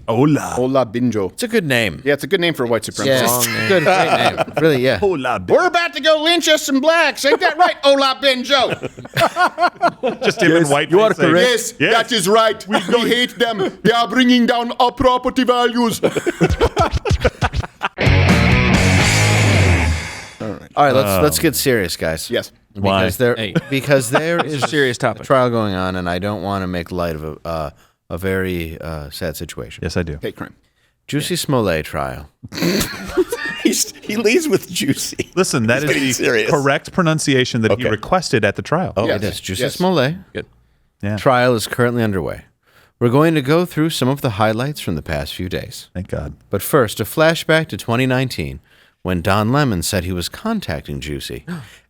Hola Binjo. It's a good name. Yeah, it's a good name for a white supremacist. Yeah, good, great name. Really, yeah. Hola We're about to go lynch us some blacks. Ain't that right, Hola Binjo? Just him in white. You are correct. Yes, that is right. We hate them. They are bringing down our property values. All right, let's get serious, guys. Yes. Because there is a serious topic. a trial going on, and I don't want to make light of a very sad situation. Yes, I do. Hate crime. Jussie Smollett trial. He leads with Juicy. Listen, that is the correct pronunciation that he requested at the trial. Oh, Yes. It is Jussie Yes. Smollett. Good. Yeah. Trial is currently underway. We're going to go through some of the highlights from the past few days. Thank God. But first, a flashback to 2019 when Don Lemon said he was contacting Jussie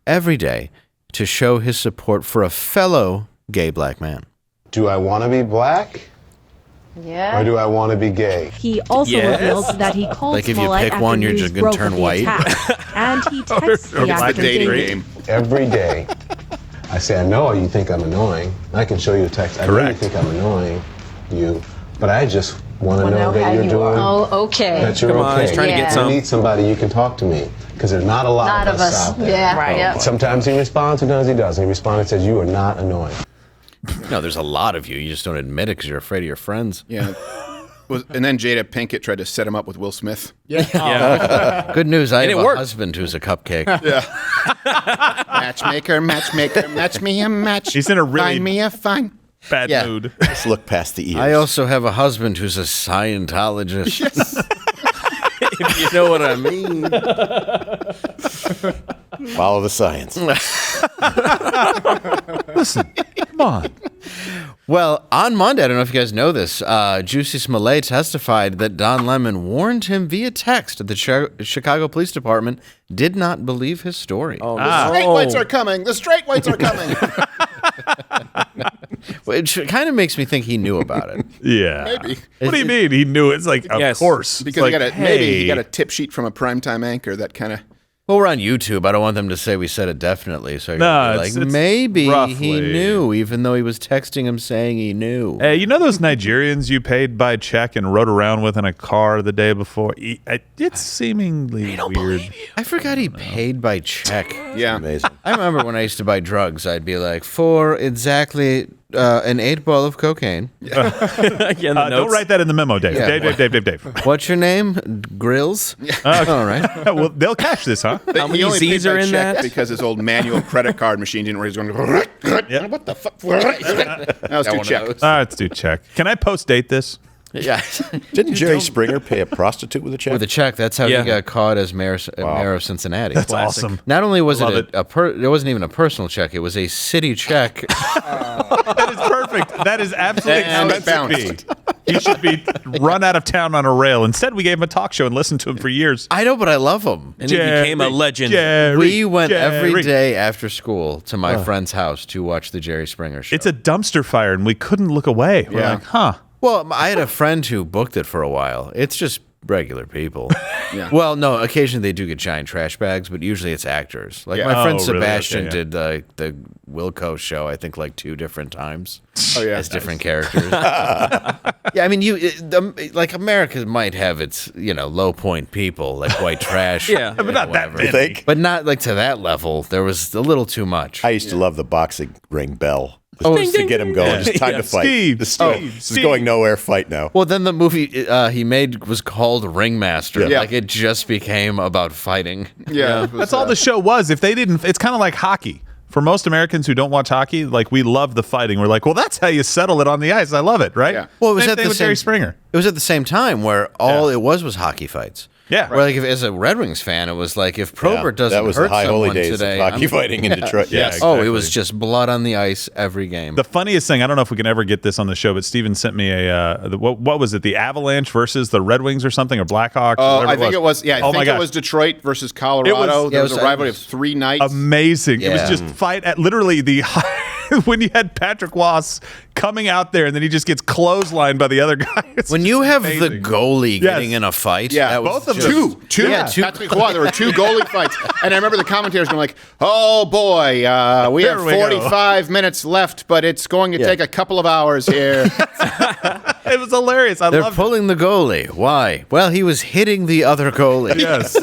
every day to show his support for a fellow gay black man. Do I want to be black? Yeah. Or do I want to be gay? He also revealed that he called Like if you Smollett pick after one, you're news just gonna broke turn of the white. attack. And he texted the It's the actor dating David. game. Every day, I say, I know you think I'm annoying. I can show you a text. I know you Correct. think I'm annoying, but I just want to know that you're doing, okay. that you're Come okay. on, he's trying to get If some. you need somebody, you can talk to me. Because there's not a lot of us out there. Yeah, right. Yep. Sometimes he responds, sometimes he doesn't. He responds and says, you are not annoying. No, there's a lot of you. You just don't admit it because you're afraid of your friends. Yeah. And then Jada Pinkett tried to set him up with Will Smith. Yeah. Good news, I And have it a worked. husband who's a cupcake. Matchmaker, match me a match. He's in a really Find me a fine. bad Yeah. mood. Let's look past the ears. I also have a husband who's a Scientologist. If you know what I mean. Follow the science. Listen, come on. Well, on Monday, I don't know if you guys know this, Jussie Smollett testified that Don Lemon warned him via text that the Chicago Police Department did not believe his story. Oh, Straight whites are coming. The straight whites are coming. Which kind of makes me think he knew about it. Yeah. Maybe. What do you mean? He knew it. It's like, of Yes. course. Because It's like, maybe he hey. got a tip sheet from a primetime anchor that kind of. Well, we're on YouTube. I don't want them to say we said it definitely. So I No, gotta be it's like, maybe roughly. he knew, even though he was texting him saying he knew. Hey, you know those Nigerians you paid by check and rode around with in a car the day before? It's seemingly weird. I forgot he paid by check. Yeah. Amazing. I remember when I used to buy drugs, I'd be like, for exactly an 8 ball of cocaine. Yeah, the Don't notes. write that in the memo, Dave. Yeah. Dave. What's your name? Grills? All right. Well, they'll catch this, huh? How many He only paid Z's by are in check that? because his old manual credit card machine didn't work. He's going, what the fuck? That was too check. Let's do check. Can I post-date this? Yeah. Didn't Jerry Springer pay a prostitute with a check? With a check. That's how Yeah. he got caught as mayor of Cincinnati. That's awesome. Not only was Love it it wasn't even a personal check, it was a city check. That is perfect. That is absolutely And how it should be. He should be run out of town on a rail. Instead, we gave him a talk show and listened to him for years. I know, but I love him. And he became a legend. We went every day after school to my friend's house to watch the Jerry Springer show. It's a dumpster fire, and we couldn't look away. We're Yeah. like, huh. Well, I had a friend who booked it for a while. It's just regular people. Yeah. Well, no, occasionally they do get giant trash bags, but usually it's actors. Like Yeah. my friend Oh, really? Sebastian Okay, yeah. did the Wilco show, I think, like 2 different times. Oh, yeah. As different characters. Yeah, I mean, like America might have its, low point people, like white trash. Yeah. But not that whatever. many. You think? But not like to that level. There was a little too much. I used to love the boxing ring bell. Oh, Just to get him going. Just time Yeah. to fight. Steve, This Steve, is Steve. going nowhere. Fight now. Well, then the movie he made was called Ringmaster. Yeah. Like it just became about fighting. Yeah. it was, That's all the show was. If they didn't, it's kind of like hockey. For most Americans who don't watch hockey, like we love the fighting. We're like, well, that's how you settle it on the ice. I love it, right? Yeah. Well, it was Same at thing the with same Jerry Springer. It was at the same time where all it was hockey fights. Yeah. Where like if, as a Red Wings fan, it was like if Probert doesn't that was hurt the high holy someone days today, of hockey fighting in Detroit. Yeah, Yes. Oh, it exactly. was just blood on the ice every game. The funniest thing, I don't know if we can ever get this on the show, but Steven sent me what was it? The Avalanche versus the Red Wings or something, or Blackhawks? Oh, whatever I think it was. Yeah, I Oh think my it gosh. was Detroit versus Colorado. There it was was- a rivalry of 3 nights. Amazing. It was Yeah. just fight at literally the when you had Patrick Wass coming out there and then he just gets clotheslined by the other guy. It's when you have the amazing. goalie Yes. getting in a fight, Yeah, that was both of just- them. Two. Yeah, two. Patrick Roy, there were 2 goalie fights. And I remember the commentators going like, oh, boy, we There have we go. 45 minutes left, but it's going to take a couple of hours here. It was hilarious. I They're loved pulling the goalie. Why? Well, he was hitting the other goalie. it. Yes.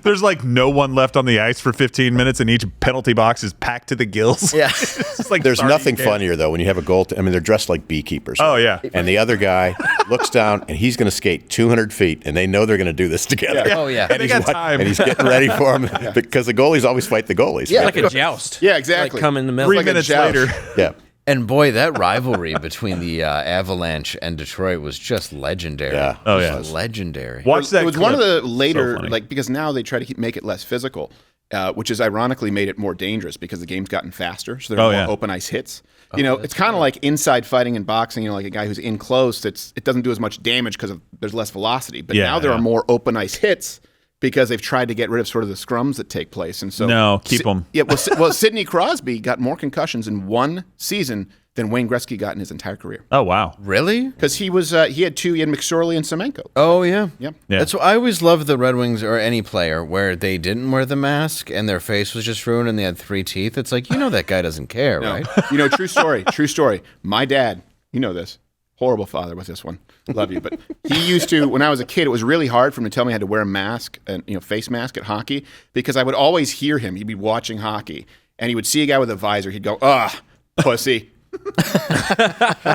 There's like no one left on the ice for 15 minutes, and each penalty box is packed to the gills. Yeah. It's like There's sardine nothing can. funnier though when you have a goal. I mean, they're dressed like beekeepers. Oh, yeah. And the other guy looks down, and he's going to skate 200 feet, and they know they're going to do this together. Oh, yeah. And they got time. And he's getting ready for him because the goalies always fight the goalies. Yeah. right? Like a joust. Yeah, exactly. Like come in the middle. 3 like a minutes joust. later. Yeah. And boy, that rivalry between the Avalanche and Detroit was just legendary. Yeah. Oh, Just yeah. legendary. Watch that. It was one of clip. the later, So funny. like, because now they try to make it less physical, which has ironically made it more dangerous because the game's gotten faster. So there are more open ice hits. You know, it's kind of like inside fighting and boxing. You know, like a guy who's in close, it doesn't do as much damage because there's less velocity. But Yeah, now there yeah. are more open ice hits because they've tried to get rid of sort of the scrums that take place. And so No, keep 'em. Yeah, well, Sidney Crosby got more concussions in one season than Wayne Gretzky got in his entire career Oh, wow. Really? because he had two. He had McSorley and Semenko. Oh, yeah. Yep. Yeah. That's what I always loved the Red Wings or any player where they didn't wear the mask and their face was just ruined and they had 3 teeth. It's like, that guy doesn't care, right? You know, true story. True story. My dad, you know this, horrible father with this one. Love you, but he used to. When I was a kid, it was really hard for him to tell me I had to wear a mask, and face mask at hockey, because I would always hear him. He'd be watching hockey, and he would see a guy with a visor. He'd go, pussy."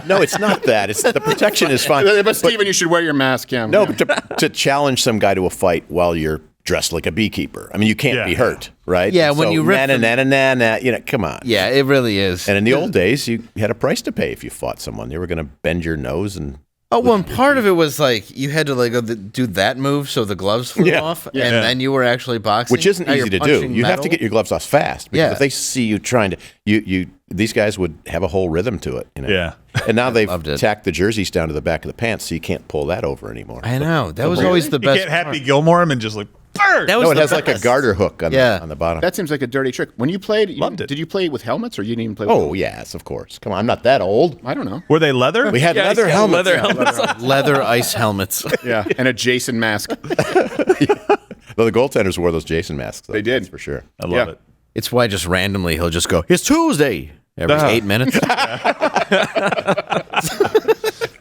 No, it's not that. It's the protection is fine. But Steven, you should wear your mask, yeah. No, but to challenge some guy to a fight while you're dressed like a beekeeper. I mean, you can't Yeah. be hurt, right? Yeah, when you rip na, come on. Yeah, it really is. And in the old days, you had a price to pay if you fought someone. They were going to bend your nose and Oh, well, and part of it was like you had to do that move so the gloves flew Yeah. off, and then you were actually boxing, which isn't Now easy you're to do. punching You have to metal. get your gloves off fast because Yeah. if they see you trying to, these guys would have a whole rhythm to it. Yeah. And now they've Loved it. tacked the jerseys down to the back of the pants, so you can't pull that over anymore. I know that was always the You best. get Happy Gilmore him and just like, burn! That was No, it the has like a best. garter hook on, Yeah. on the bottom. That seems like a dirty trick. When you played, Loved it. Did you play with helmets, or you didn't even play with Oh, yes, of course. Come on, I'm not that old. I don't know. Were they leather? We had Yeah, leather yeah, helmets. leather helmets. leather ice helmets. Yeah, and a Jason mask. Though the goaltenders wore those Jason masks. Though, They did. that's for sure. I love Yeah. it. It's why just randomly he'll just go, "It's Tuesday" every 8 minutes.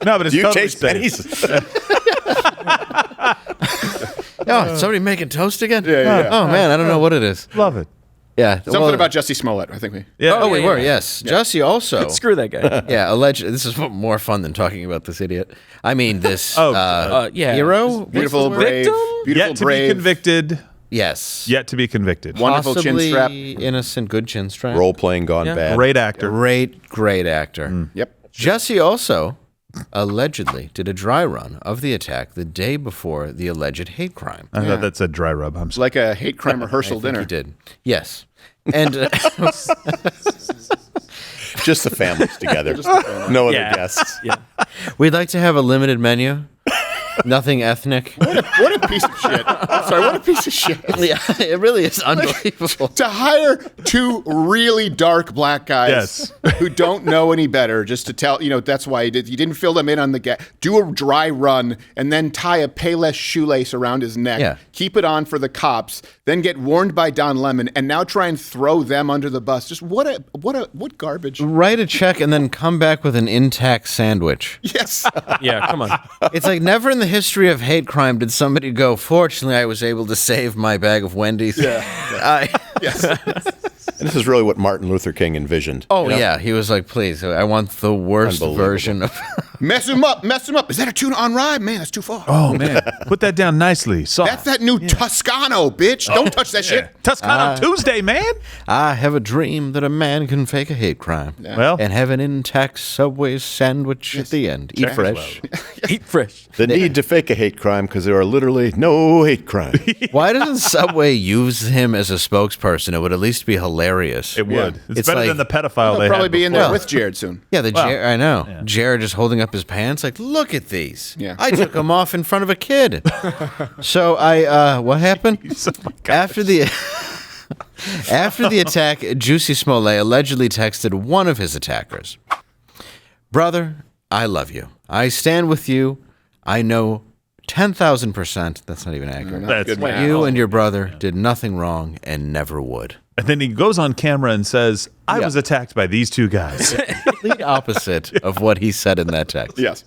No, but it's Do you totally taste safe. pennies? Oh, is somebody making toast again? yeah. Oh man, I don't know what it is. Love it. Yeah, Something about Jussie Smollett, I think we. Yeah. Oh, we yeah, were. yeah. Yes, Jussie also. Screw that guy. Yeah, alleged. This is more fun than talking about this idiot. I mean, this Yeah. hero, Beautiful, What's the word? brave. Victim? Beautiful, Yet to brave. be convicted. Yes, Yet to be convicted. Wonderful chin possibly strap. innocent, good chin strap. Role playing gone bad. Great actor. Great actor. Yep. Jussie also allegedly did a dry run of the attack the day before the alleged hate crime. I thought that's a dry rub. I'm sorry. Like a hate crime rehearsal I think dinner. he did. Yes, and Just the families together. No other Yeah. guests. Yeah. we'd like to have a limited menu. Nothing ethnic. What a piece of shit. I'm sorry, what a piece of shit. Yeah, it really is unbelievable. To hire two really dark black guys Yes. who don't know any better, just to tell, that's why he didn't fill them in on the gas. Do a dry run and then tie a Payless shoelace around his neck. Yeah. Keep it on for the cops, then get warned by Don Lemon, and now try and throw them under the bus. Just what garbage. Write a check and then come back with an intact sandwich. Yes. Yeah, come on. It's like never in the history of hate crime did somebody go, "Fortunately, I was able to save my bag of Wendy's." Yeah. Yes. And this is really what Martin Luther King envisioned. Oh, yeah. He was like, please, I want the worst Unbelievable. version of. Mess him up. Is that a tuna on rye? Man, that's too far. Oh, man. Put that down nicely. Soft. That's that new Toscano, bitch. Don't touch that shit. Toscano Tuesday, man. I have a dream that a man can fake a hate crime. Well, And have an intact Subway sandwich at the end. Eat fresh. Eat fresh. The need to fake a hate crime because there are literally no hate crime. Why doesn't Subway use him as a spokesperson? It would at least be hilarious. it would. It's, It's better like- than the pedophile He'll they probably had be in there Well- with Jared soon. Yeah, I know. Jared just holding up his pants like, look at these. Yeah. I took them off in front of a kid. So what happened? After the after the attack, Jussie Smollett allegedly texted one of his attackers, "Brother, I love you. I stand with you. I know 10,000%. That's not even accurate. That's Good man. You and your brother did nothing wrong and never would." And then he goes on camera and says, I was attacked by these two guys. Complete opposite of what he said in that text. Yes.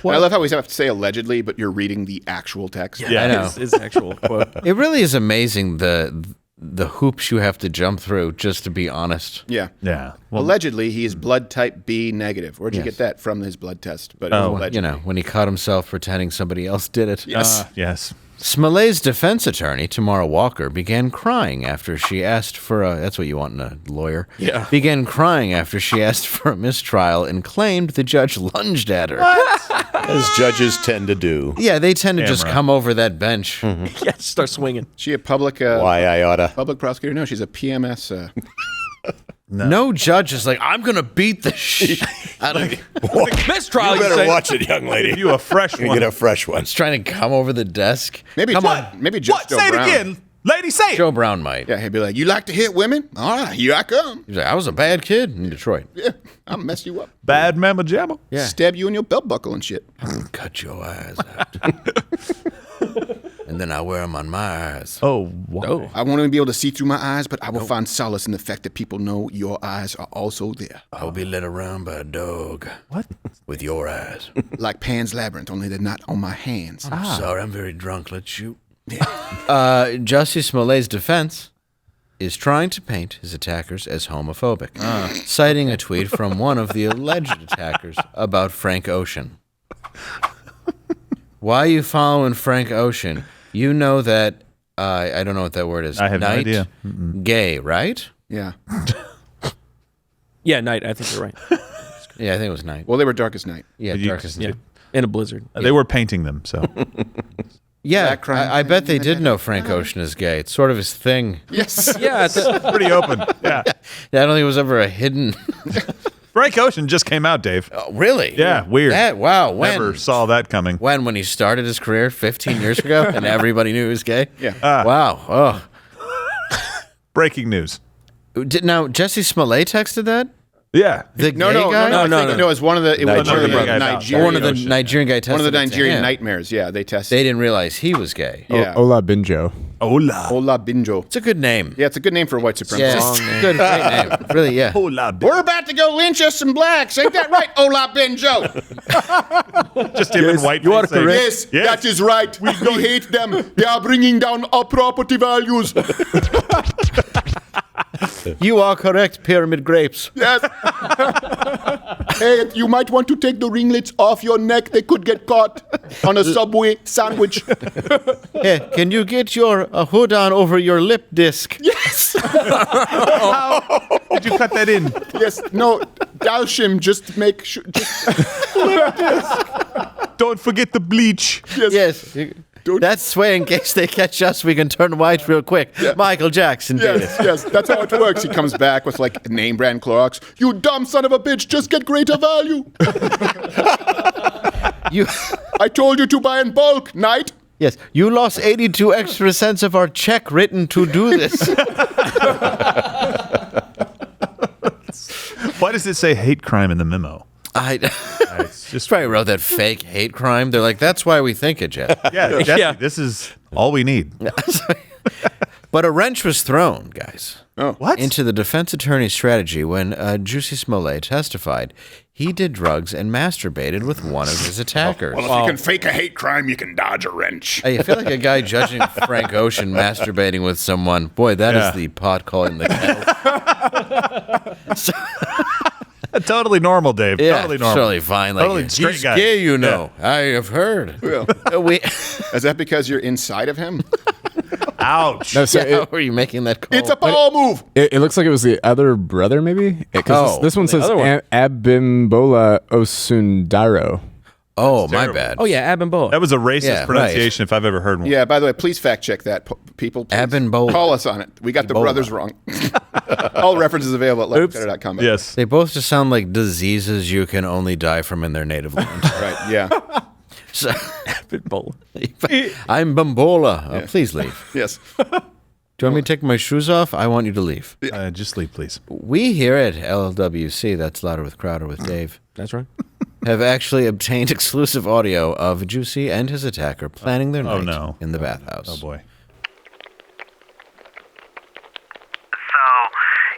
I love how we have to say allegedly, but you're reading the actual text. Yeah. I know. His actual quote. It really is amazing the hoops you have to jump through just to be honest. Yeah. Yeah. Well, Allegedly, he is blood type B negative. Where'd you Yes. get that from his blood test? But You know, when he caught himself pretending somebody else did it. Yes. yes. Smollett's defense attorney, Tamara Walker, began crying after she asked for a... That's what you want in a lawyer. Yeah. Began crying after she asked for a mistrial and claimed the judge lunged at her. As judges tend to do. Yeah, they tend to just Camera. come over that bench. Yeah, just start swinging. She a public Why I oughta. public prosecutor? No, she's a PMS. No judge is like, I'm going to beat the shit out of you. Mistrial, You better say? watch it, young lady. Give you a fresh You one. get a fresh one. He's trying to come over the desk. Maybe Come Judge, on. maybe Judge What? Joe Say it Brown. again. Lady, say it. Joe Brown might. Yeah, he'd be like, "You like to hit women? All right, here I come. He's like, I was a bad kid in Detroit. Yeah, I'll mess you up. Bad mamma jamma. Yeah. Stab you in your belt buckle and shit. Cut your eyes out. And then I wear them on my eyes. Oh, wow. Oh. I won't even be able to see through my eyes, but I will find solace in the fact that people know your eyes are also there. I'll be led around by a dog. What? With your eyes. Like Pan's Labyrinth, only they're not on my hands. Sorry, I'm very drunk. Let's shoot. Jussie Smollett's defense is trying to paint his attackers as homophobic, citing a tweet from one of the alleged attackers about Frank Ocean. Why are you following Frank Ocean? You know that, I don't know what that word is. I have no Night, idea. Gay, right? Yeah. Yeah, night. I think you're right. Yeah, I think it was night. Well, they were Darkest Night. Yeah, You- darkest Yeah, night. in a blizzard. They were painting them, so. Yeah, Black crime. I bet they did know Frank Ocean is gay. It's sort of his thing. Yes. Yeah, it's a, Pretty open. Yeah. I don't think it was ever a hidden. Frank Ocean just came out, Dave. Oh, really? Yeah, weird. Wow. When? Never saw that coming. When he started his career 15 years ago and everybody knew he was gay? Yeah. Wow. Oh. Breaking news. Now, Jussie Smollett texted that? Yeah. The No, gay no, guy? no, no, I No, think no. it was one of the Nigerian guy. Nigerian, One of the Ocean. Nigerian guy tested one of the it to Nigerian him. nightmares. Yeah, they tested. They didn't realize he was gay. Yeah. Ola Binjo. Hola. Ola Binjo. It's a good name. Yeah, it's a good name for a white Yeah, supremacist. good, great name. Really, yeah. Hola. We're about to go lynch us some blacks. Ain't that right, Ola Binjo? Just him in white. you are face saying, correct. Yes, Yes. that is right. We hate them. They are bringing down our property values. You are correct, Pyramid Grapes. Yes. Hey, you might want to take the ringlets off your neck. They could get caught on a Subway sandwich. Hey, can you get your hood on over your lip disc? Yes. Did you cut that in? Yes. No, Dalshim, just make sure. Don't forget the bleach. Yes. That's way in case they catch us, we can turn white real quick. Michael Jackson did Yes, it. yes, that's how it works. He comes back with like name brand Clorox. You dumb son of a bitch, just get greater value. You, I told you to buy in bulk, Knight. yes, you lost 82 extra cents of our check written to do this. Why does it say hate crime in the memo? I It's just probably wrote that fake hate crime. They're like, that's why we think it, Jeff. yeah, Jesse, Yeah. this is all we need. But a wrench was thrown, guys, What? into the defense attorney's strategy when Jussie Smollett testified he did drugs and masturbated with one of his attackers. Well, if you can fake a hate crime, you can dodge a wrench. I feel like a guy judging Frank Ocean masturbating with someone. Boy, that is Yeah. the pot calling the kettle. Totally normal, Dave. Yeah, totally normal. totally fine. Like, Totally straight he's guy. gay, you know. I have heard. Well, We, is that because you're inside of him? Ouch. No, so how are you making that call? It's a power move. it looks like it was the other brother, maybe? Because Oh, this one says other one. Abimbola Osundaro. Oh, my bad. oh yeah, Abimbola. That was a racist Yeah, right. pronunciation if I've ever heard one. Yeah, by the way, please fact check that, people. Please. Abimbola. Call us on it. We got the Ebola. brothers wrong. All references available at lettercom. Yes. They both just sound like diseases you can only die from in their native land. Right, yeah. So, Abimbola. I'm Bambola. Please leave. Yes. Do you want me to take my shoes off? I want you to leave. Just leave, please. We here at LWC, that's Louder with Crowder with Dave, That's right. have actually obtained exclusive audio of Jussie and his attacker planning their night no. in the bathhouse. Oh, boy. So,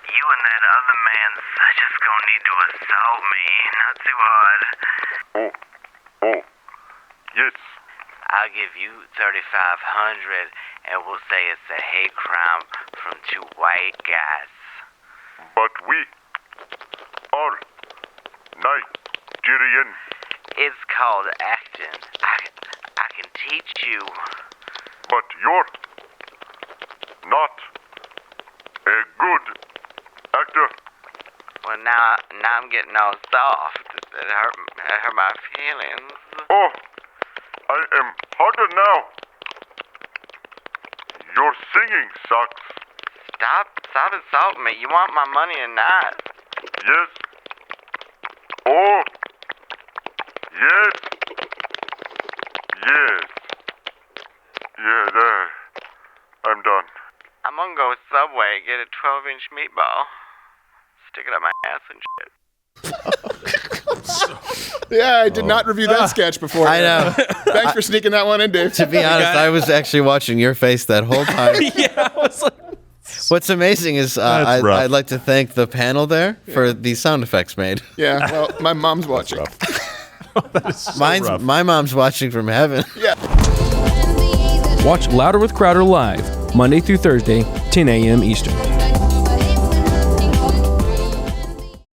you and that other man's just gonna need to assault me, not too hard. Oh, yes. I'll give you 3,500, and we'll say it's a hate crime from two white guys. But we are Nigerian. It's called acting. I can teach you. But you're not a good actor. Well, now I'm getting all soft. It hurt my feelings. Oh, I am harder now. Your singing sucks. Stop insulting me. You want my money or not? Yes. Oh. Yes. Yes. Yeah, there. I'm done. I'm gonna go Subway, get a 12-inch meatball, stick it up my ass and shit. Yeah, I did not review that sketch before. I know. Thanks for sneaking that one in, Dave. To be honest, I was actually watching your face that whole time. Yeah, I was like, What's amazing is That's rough. I'd like to thank the panel there for the sound effects made. Yeah, well, my mom's watching. My mom's watching from heaven. Yeah. watch Louder with Crowder live, Monday through Thursday, 10 a.m. Eastern.